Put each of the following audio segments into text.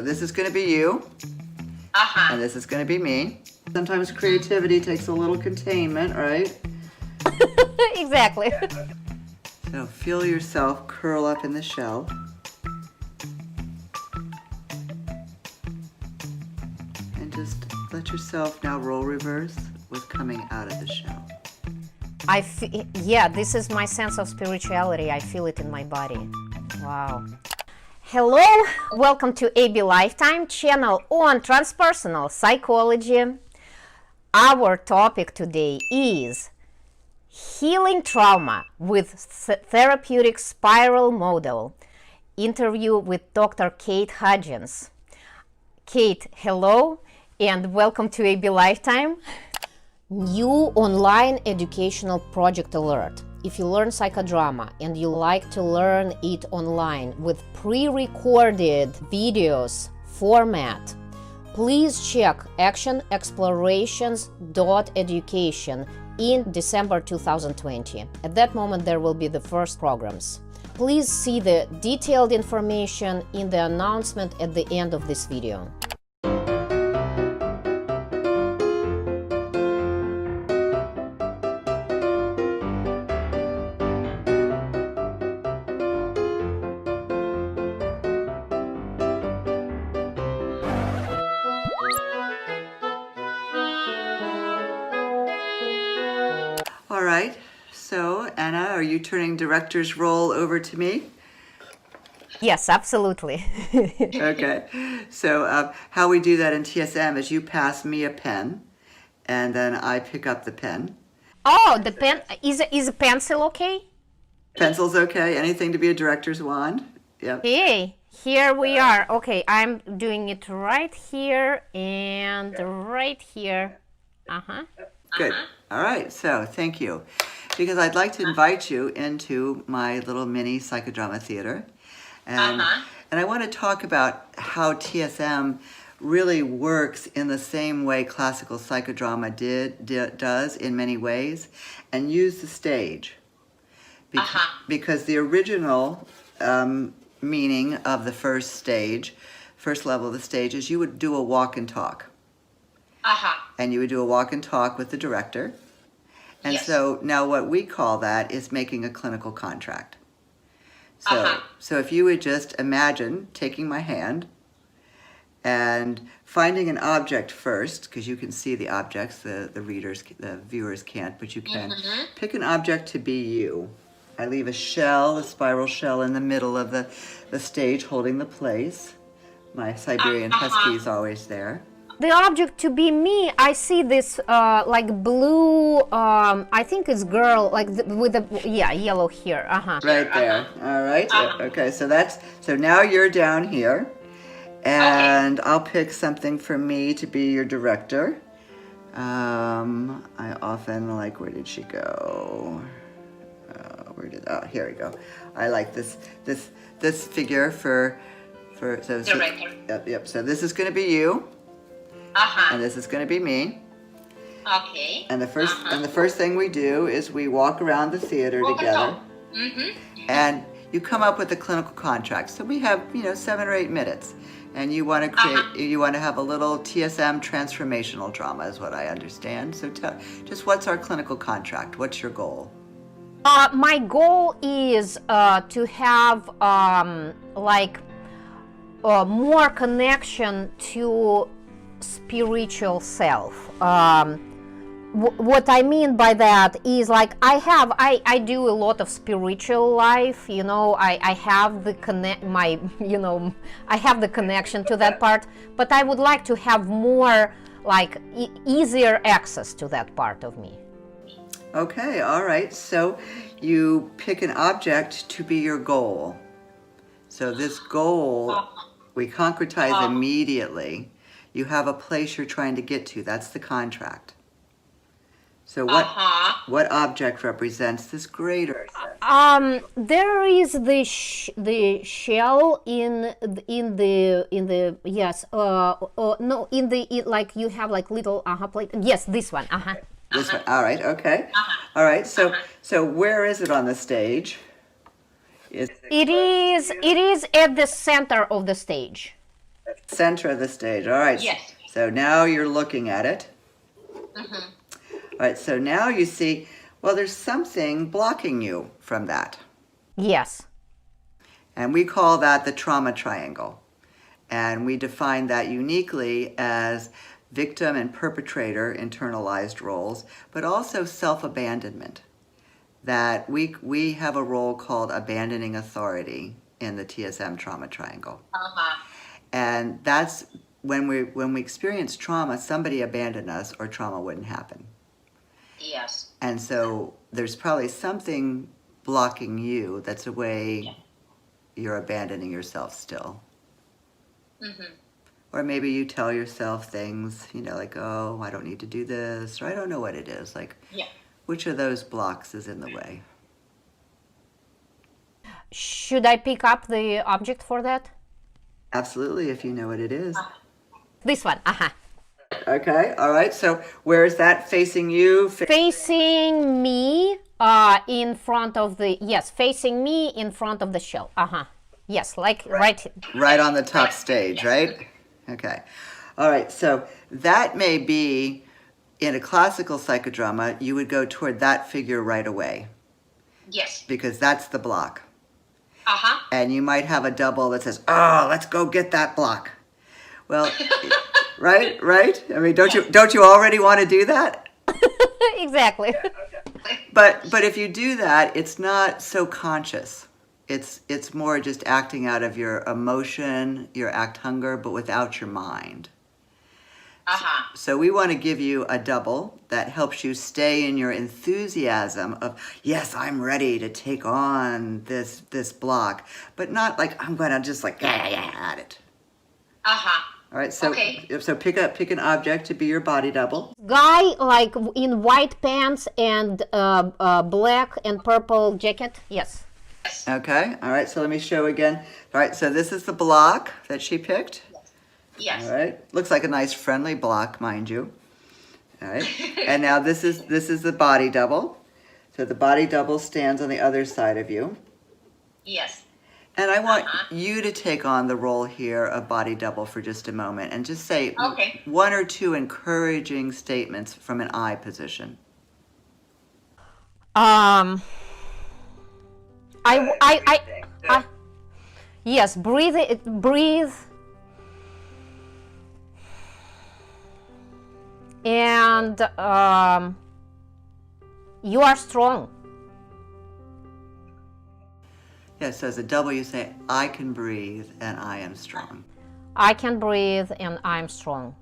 this is going to be you, and this is going to be me. Sometimes creativity takes a little containment, right? Exactly. So feel yourself curl up in the shell. And just let yourself now roll reverse with coming out of the shell. Yeah, this is my sense of spirituality. I feel it in my body. Wow. Hello, welcome to AB Lifetime channel on transpersonal psychology. Our topic today is healing trauma with therapeutic spiral model. Interview with Dr. Kate Hudgins. Kate, hello and welcome to AB Lifetime. New online educational project alert. If you learn psychodrama and you like to learn it online with pre-recorded videos format, please check actionexplorations.education in December 2020. At that moment, there will be the first programs. Please see the detailed information in the announcement at the end of this video. All right, so Anna, are you turning director's role over to me? Yes, absolutely. Okay, so how we do that in TSM is you pass me a pen, and then I pick up the pen. Oh, the pen, is a pencil okay? Pencil's okay, anything to be a director's wand. Yep. Hey, here we are. Okay, I'm doing it right here and right here. Good. All right, so thank you. Because I'd like to invite you into my little mini psychodrama theater. And I want to talk about how TSM really works in the same way classical psychodrama does in many ways, and use the stage. Because the original meaning of the first level of the stage is you would do a walk and talk. And you would do a walk and talk with the director. And Yes. so now what we call that is making a clinical contract. So if you would just imagine taking my hand and finding an object first, because you can see the objects, the viewers can't, but you can. Pick an object to be you. I leave a shell, a spiral shell in the middle of the stage holding the place. My Siberian Husky is always there. The object to be me, I see this like blue, I think it's girl, like with the, yellow hair, Right there. All right. Okay. So now you're down here, and I'll pick something for me to be your director. I often like. Where did she go? Here we go. I like this figure for Director. Yep. So this is going to be you, and this is going to be me. Okay. And the first thing we do is we walk around the theater together. And you come up with a clinical contract. So we have, 7 or 8 minutes. And you want to create, you want to have a little TSM transformational drama is what I understand. So just what's our clinical contract? What's your goal? My goal is to have more connection to spiritual self. What I mean by that is like I do a lot of spiritual life, I have the I have the connection to that part, but I would like to have more like easier access to that part of me. Okay, all right. So you pick an object to be your goal. So this goal we concretize immediately. You have a place you're trying to get to. That's the contract. So what object represents this greater sense? There is the shell in the yes no in the like you have like little plate. Yes, this one. This one. All right. Okay. All right. So where is it on the stage? It is at the center of the stage. Center of the stage. All right. Yes. So now you're looking at it. Mm-hmm. All right. So now you see, well, there's something blocking you from that. Yes. And we call that the trauma triangle. And we define that uniquely as victim and perpetrator internalized roles, but also self-abandonment. That we have a role called abandoning authority in the TSM trauma triangle. Uh-huh. And that's when we experience trauma, somebody abandoned us or trauma wouldn't happen. Yes. And so there's probably something blocking you that's a way you're abandoning yourself still. Mm-hmm. Or maybe you tell yourself things, like, oh, I don't need to do this, or I don't know what it is. Like, Yeah. which of those blocks is in the way? Should I pick up the object for that? Absolutely, if you know what it is. This one. Uh-huh. Okay, all right. So where is that facing you? Facing me in front of the, yes, facing me in front of the shell. Uh-huh. Yes, like right. Right on the top stage, right? Okay. All right, so that may be, in a classical psychodrama, you would go toward that figure right away Yes. because that's the block. Uh-huh. And you might have a double that says, oh, let's go get that block. Well, right? I mean, don't you already want to do that? Exactly. But if you do that, it's not so conscious. It's more just acting out of your emotion, your act hunger, but without your mind. Uh-huh. So we want to give you a double that helps you stay in your enthusiasm of, yes, I'm ready to take on this block, but not like I'm going to just like, yeah, at it. Uh-huh. All right, so Okay. so pick an object to be your body double. Guy like in white pants and black and purple jacket. Yes. Okay, all right, so let me show again. All right, so this is the block that she picked. Yes. All right, looks like a nice friendly block, mind you. All right, and now this is the body double. So the body double stands on the other side of you. Yes. And I want you to take on the role here of body double for just a moment and just say Okay. one or two encouraging statements from an I position. Yes, breathe. And you are strong. Yeah, so as a double you say, I can breathe and I am strong. I can breathe and I'm strong.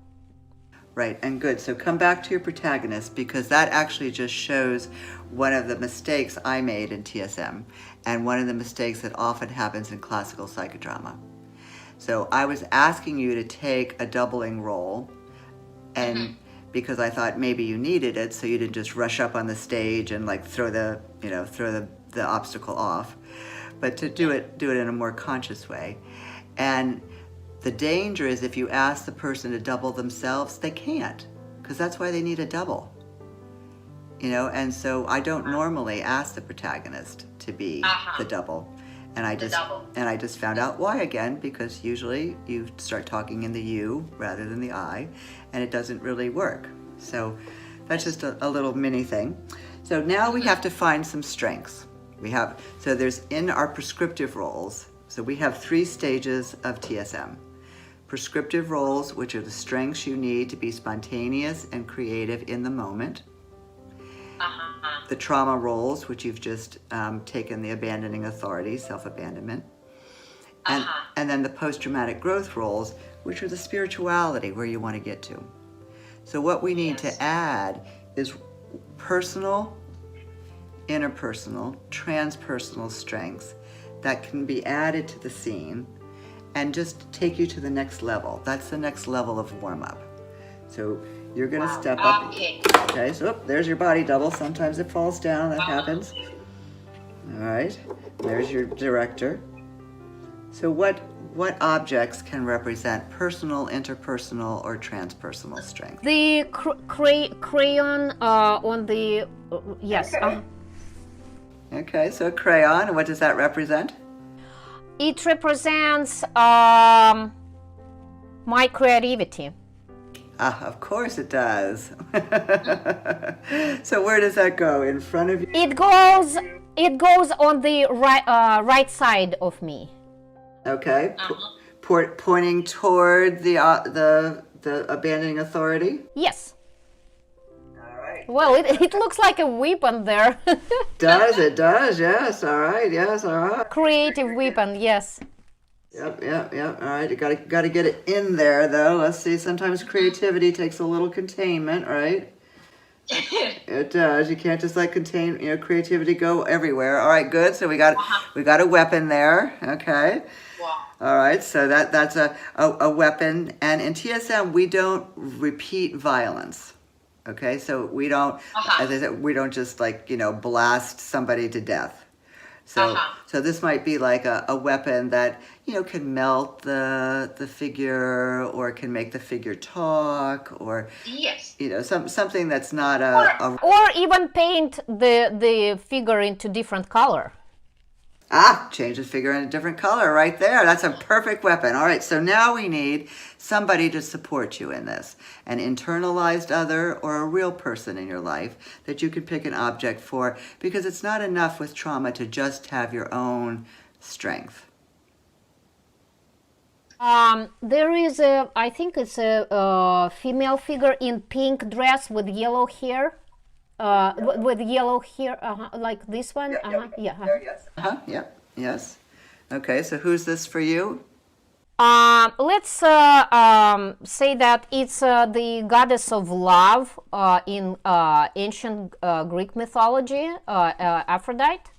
Right, and good. So come back to your protagonist because that actually just shows one of the mistakes I made in TSM and one of the mistakes that often happens in classical psychodrama. So I was asking you to take a doubling role and because I thought maybe you needed it so you didn't just rush up on the stage and like throw the obstacle off, but to do it in a more conscious way. And the danger is if you ask the person to double themselves, they can't, because that's why they need a double. And so I don't normally ask the protagonist to be the double. And I just found out why again, because usually you start talking in the you rather than the I, and it doesn't really work. So that's just a little mini thing. So now we have to find some strengths. So there's in our prescriptive roles, so we have 3 stages of TSM. Prescriptive roles, which are the strengths you need to be spontaneous and creative in the moment. The trauma roles, which you've just taken the abandoning authority, self-abandonment. And then the post-traumatic growth roles, which are the spirituality, where you want to get to. So what we need to add is personal, interpersonal, transpersonal strengths that can be added to the scene and just take you to the next level. That's the next level of warm-up. So you're going to step up. Okay, so there's your body double. Sometimes it falls down, that happens. All right, there's your director. So what objects can represent personal, interpersonal, or transpersonal strength? The crayon on the, yes. Okay, so a crayon, what does that represent? It represents My creativity. Of course it does. So where does that go? In front of you? It goes on the right side of me. Okay. Pointing toward the abandoning authority? Yes. All right. Well, it looks like a weapon there. It does, yes. All right, yes, all right. Creative weapon, yes. Yep. All right, you gotta get it in there, though. Let's see, sometimes creativity takes a little containment, right? It does. You can't just contain, creativity go everywhere. All right, good. So we got a weapon there. Okay. Wow. All right. So that's a weapon. And in TSM, we don't repeat violence. Okay. So we don't, as I said, we don't just blast somebody to death. So this might be like a weapon that can melt the figure, or can make the figure talk, or Yes. something that's not Or even paint the figure into different color. change the figure in a different color right there. That's a perfect weapon. All right, so now we need somebody to support you in this. An internalized other or a real person in your life that you could pick an object for, because it's not enough with trauma to just have your own strength. There is I think it's a female figure in pink dress with yellow hair. With yellow hair, like this one. Yes. Okay, so who's this for you? Let's say that it's the goddess of love in ancient Greek mythology, Aphrodite.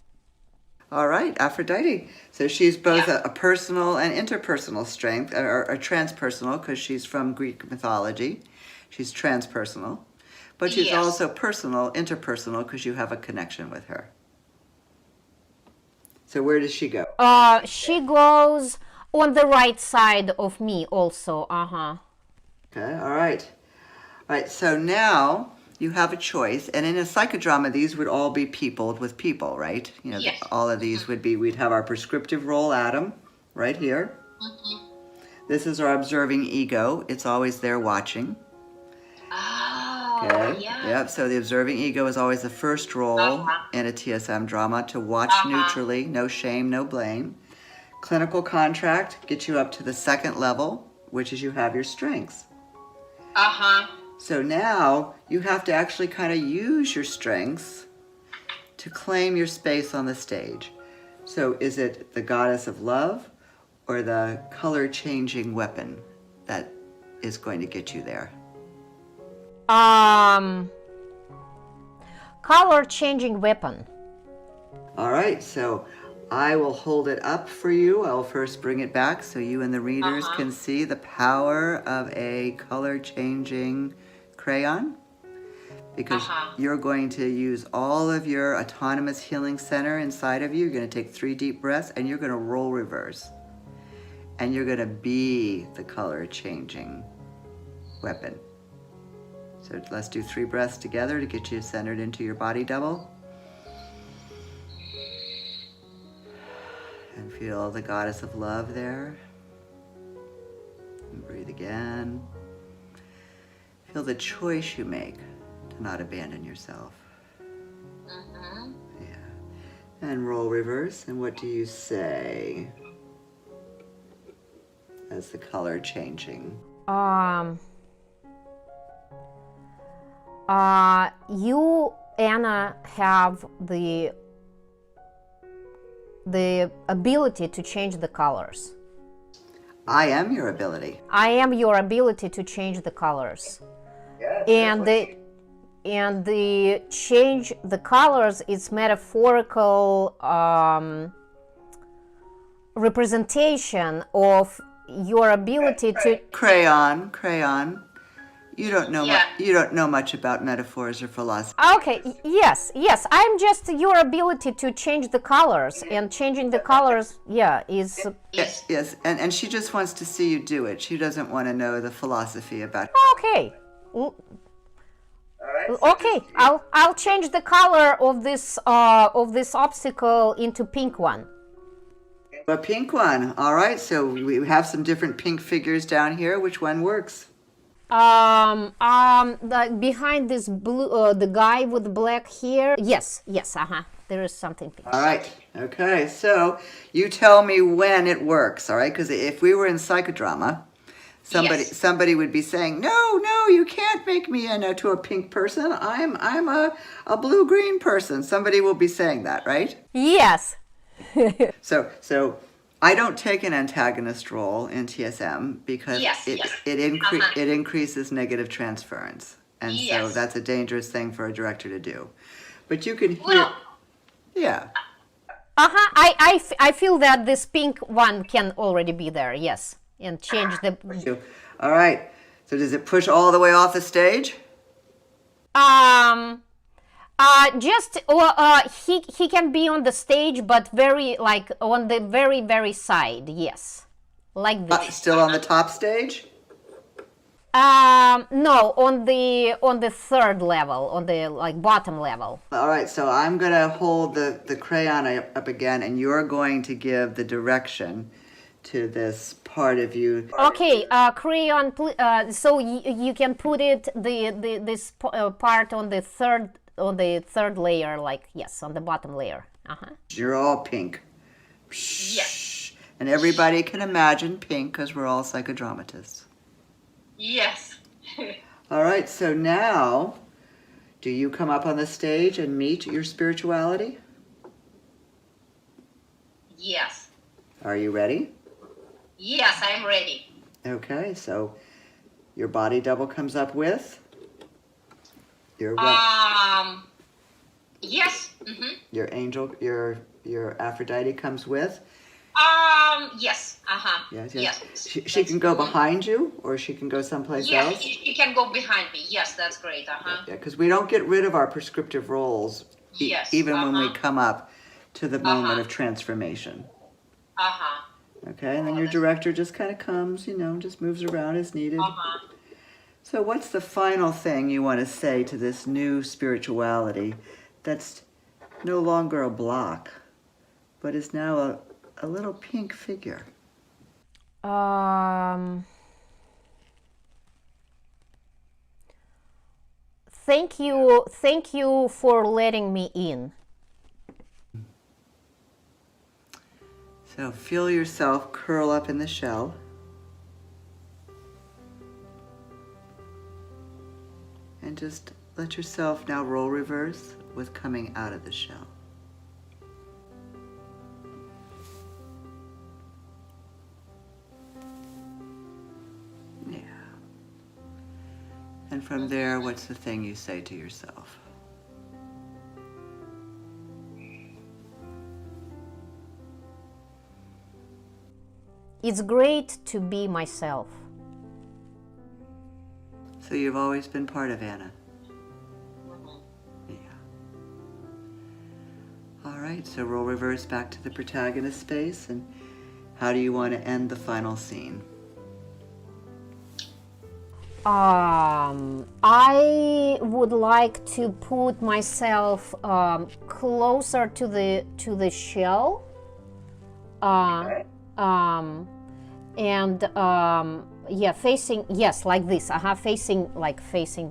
All right, Aphrodite. So she's both a personal and interpersonal strength, or transpersonal, because she's from Greek mythology. She's transpersonal. But she's also personal, interpersonal, because you have a connection with her. So where does she go? She goes on the right side of me also. Okay, all right. All right, so now you have a choice. And in a psychodrama, these would all be peopled with people, right? Yes. All of these would be, we'd have our prescriptive role Adam right here. This is our observing ego. It's always there watching. Okay. Yep. So the observing ego is always the first role in a TSM drama, to watch neutrally, no shame, no blame. Clinical contract gets you up to the second level, which is you have your strengths. So now you have to actually kind of use your strengths to claim your space on the stage. So is it the goddess of love or the color changing weapon that is going to get you there? Color changing weapon. All right, so I will hold it up for you. I'll first bring it back so you and the readers can see the power of a color changing crayon, because you're going to use all of your autonomous healing center inside of you. You're going to take 3 deep breaths and you're going to roll reverse, and you're going to be the color changing weapon. So let's do 3 breaths together to get you centered into your body double. And feel the goddess of love there. And breathe again. Feel the choice you make to not abandon yourself. Yeah. And roll reverse. And what do you say as the color changing? You, Anna, have the ability to change the colors. I am your ability. I am your ability to change the colors. Yes, and the change the colors is metaphorical representation of your ability to Crayon. You don't know you don't know much about metaphors or philosophy. Okay, yes, I'm just your ability to change the colors, and changing the colors, is... Yes, and she just wants to see you do it. She doesn't want to know the philosophy about it. Okay. Okay, I'll change the color of this obstacle into pink one. A pink one. All right, so we have some different pink figures down here. Which one works? Behind this blue, the guy with black hair. Yes, there is something pink. All right. Okay, so you tell me when it works, all right? Because if we were in psychodrama, somebody would be saying, no, you can't make me into a pink person. I'm a blue-green person. Somebody will be saying that, right? Yes. So I don't take an antagonist role in TSM because it increases negative transference. And so that's a dangerous thing for a director to do. But you can hear... Yeah. I feel that this pink one can already be there, yes. And change the... All right. So does it push all the way off the stage? He can be on the stage, but very, like, on the very, very side, yes. Like this. Still on the top stage? No, on the third level, on the, like, bottom level. All right, so I'm going to hold the crayon up again, and you're going to give the direction to this part of you. Okay, crayon, so you can put it, this part on the third layer, like, yes, on the bottom layer. You're all pink. Yes. And everybody can imagine pink because we're all psychodramatists. Yes. All right, so now, do you come up on the stage and meet your spirituality? Yes. Are you ready? Yes, I'm ready. Okay, so your body double comes up with? Yes. Mm-hmm. Your angel, your Aphrodite comes with? Yes. Yes. She can go behind you, or she can go someplace else? Yes, she can go behind me. Yes, that's great. Yeah, because we don't get rid of our prescriptive roles, even when we come up to the moment of transformation. Okay, and then your director just kind of comes, just moves around as needed. So what's the final thing you want to say to this new spirituality that's no longer a block, but is now a little pink figure? Thank you for letting me in. So feel yourself curl up in the shell. And just let yourself now roll reverse with coming out of the shell. Yeah. And from there, what's the thing you say to yourself? It's great to be myself. So you've always been part of Anna? Yeah. All right, so roll reverse back to the protagonist space, and how do you want to end the final scene? I would like to put myself closer to the shell, yeah, facing, yes, like this, facing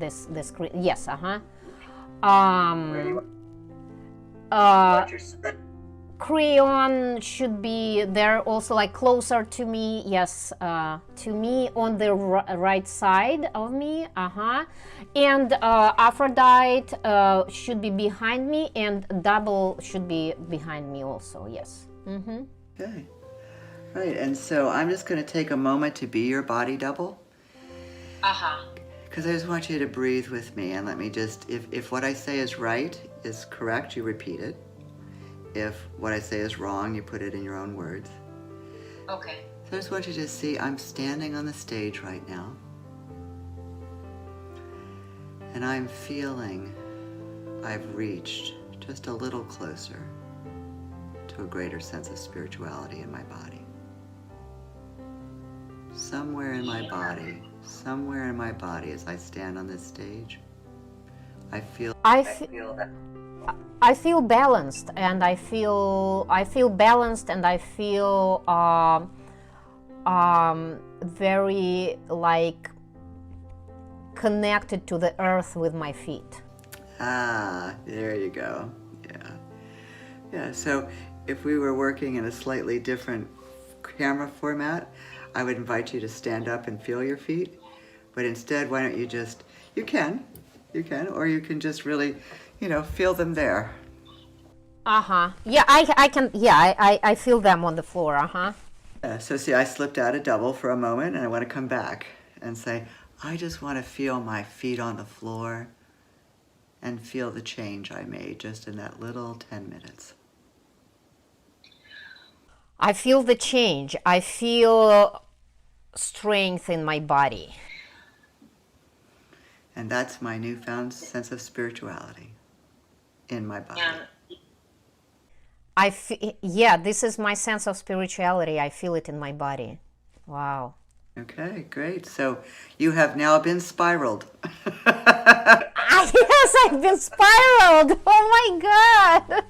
this screen, yes, crayon should be there also, like, closer to me, yes, to me on the right side of me, and Aphrodite should be behind me, and double should be behind me also, yes. Okay. Right, and so I'm just going to take a moment to be your body double. Because I just want you to breathe with me, and let me just, if what I say is right, is correct, you repeat it. If what I say is wrong, you put it in your own words. Okay. So I just want you to see I'm standing on the stage right now. And I'm feeling I've reached just a little closer to a greater sense of spirituality in my body. Somewhere in my body as I stand on this stage, I feel that I feel balanced, and I feel balanced, and I feel very like connected to the earth with my feet. Ah, there you go. Yeah. Yeah, so if we were working in a slightly different camera format, I would invite you to stand up and feel your feet. But instead, why don't you just, you can, or you can just really, feel them there. Yeah, I can, yeah, I feel them on the floor. So see, I slipped out a double for a moment, and I want to come back and say, I just want to feel my feet on the floor and feel the change I made just in that little 10 minutes. I feel the change. I feel strength in my body. And that's my newfound sense of spirituality in my body. Yeah, this is my sense of spirituality. I feel it in my body. Wow. Okay, great. So you have now been spiraled. Yes, I've been spiraled. Oh my God.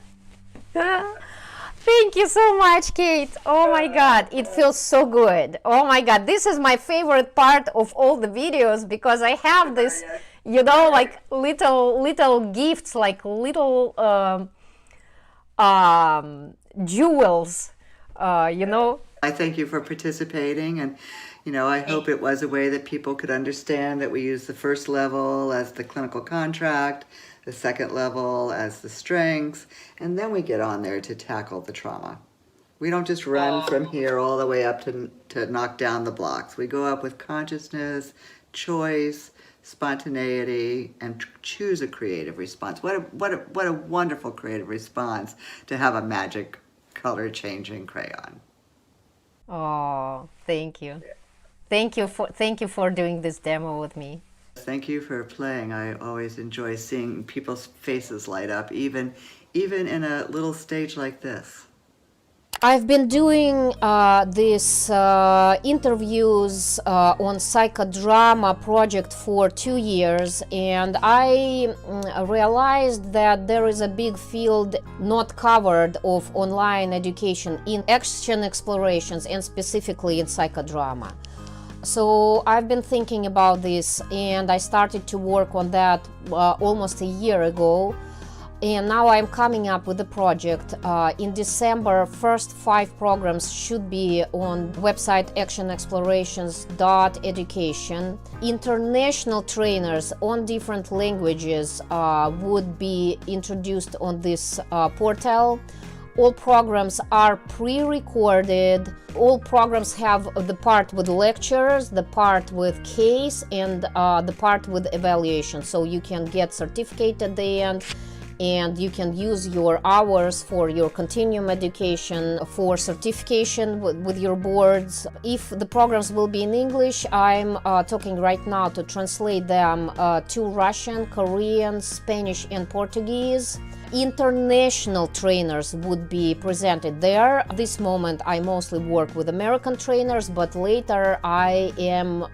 Thank you so much, Kate. Oh my God, it feels so good. Oh my God, this is my favorite part of all the videos because I have this, like little gifts, like little jewels, I thank you for participating, and I hope it was a way that people could understand that we use the first level as the clinical contract, the second level as the strengths, and then we get on there to tackle the trauma. We don't just run from here all the way up to knock down the blocks. We go up with consciousness, choice, spontaneity, and choose a creative response. What a wonderful creative response to have a magic color changing crayon. Oh, thank you. Thank you for doing this demo with me. Thank you for playing. I always enjoy seeing people's faces light up, even in a little stage like this. I've been doing these interviews on psychodrama project for 2 years, and I realized that there is a big field not covered of online education in action explorations and specifically in psychodrama. So I've been thinking about this, and I started to work on that almost a year ago. And now I'm coming up with a project. In December, first 5 programs should be on website actionexplorations.education. International trainers on different languages would be introduced on this portal. All programs are pre-recorded. All programs have the part with lectures, the part with case, and the part with evaluation. So you can get certificate at the end, and you can use your hours for your continuum education, for certification with your boards. If the programs will be in English, I'm talking right now to translate them to Russian, Korean, Spanish, and Portuguese. International trainers would be presented there. At this moment, I mostly work with American trainers, but later I am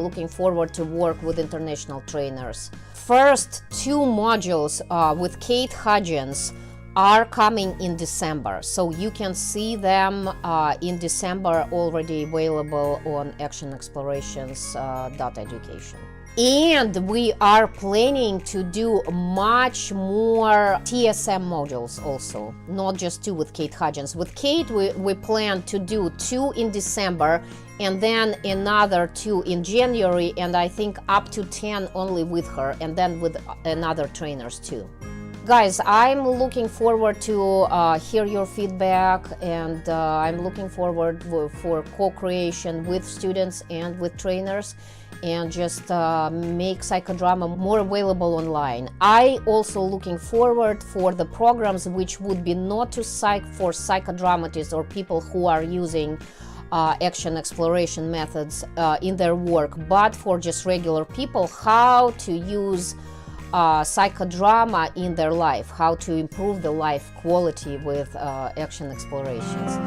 looking forward to work with international trainers. First 2 modules with Kate Hudgins are coming in December, so you can see them in December, already available on actionexplorations.education. And we are planning to do much more TSM modules also, not just 2 with Kate Hudgins. With Kate, we plan to do 2 in December, and then another 2 in January, and I think up to 10 only with her, and then with another trainers too. Guys, I'm looking forward to hear your feedback, and I'm looking forward for co-creation with students and with trainers, and just make psychodrama more available online. I also looking forward for the programs which would be not to for psychodramatists or people who are using action exploration methods in their work, but for just regular people, how to use psychodrama in their life, how to improve the life quality with action explorations.